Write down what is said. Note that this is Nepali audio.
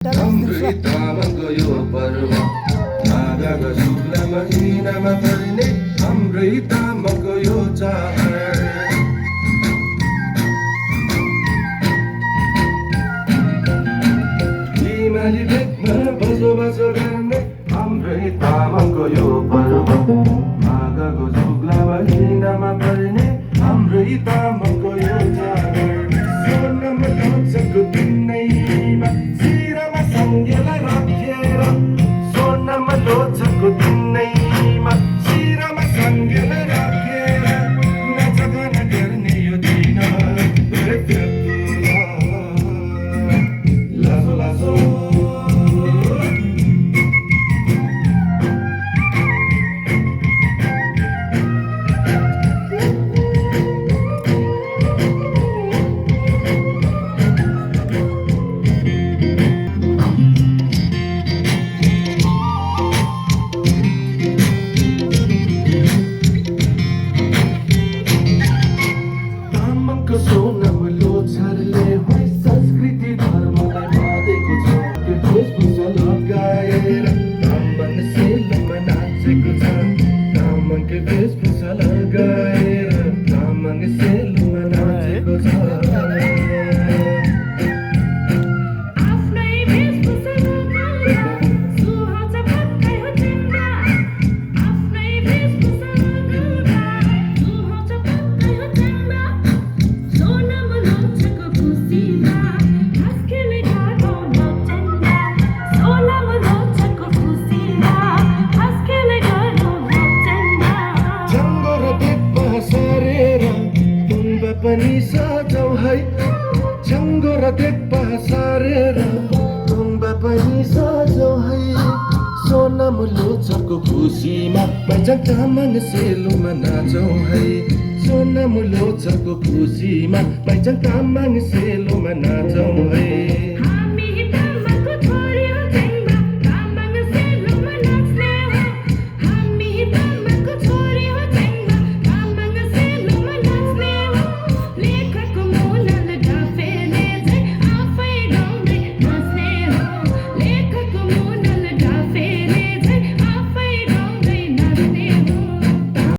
हाम्रै तामाङको यो पर्व माघको शुक्ल महिनामा पर्ने हाम्रै तामाङको यो चाड हिमाली भेगमा बसोबासो गर्ने हाम्रै तामाङको यो पर्व माघको शुक्ल महिनामा पर्ने हाम्रै तामाङको यो चाड सोनमा ढल्छको दिनैमा शिरमा सङ्गेलाई राखेर सोनमा ढल्छको दिनैमा शिरमा सङ्गेलाई राखेर नाचगान गर्ने यो दिन लासो लासो सोनमा लोछारले होइ संस्कृति धर्मलाई बाँधेको छ त्यो वेशभूषा लगाएर तामाङ सेलोमा नाचेको छ तामाङको वेशभूषा लगाएर तामाङ सेलोमा नाचेको छ पनि सजाउ है छङ्गो र देख्पा सारेर गुम्बा पनि सजाउ है सोनाम लोछको खुसीमा पहिचान तामाङ सेलोमा नाचौ है सोनाम लोछको खुसीमा पहिचान तामाङ सेलोमा नाचौ है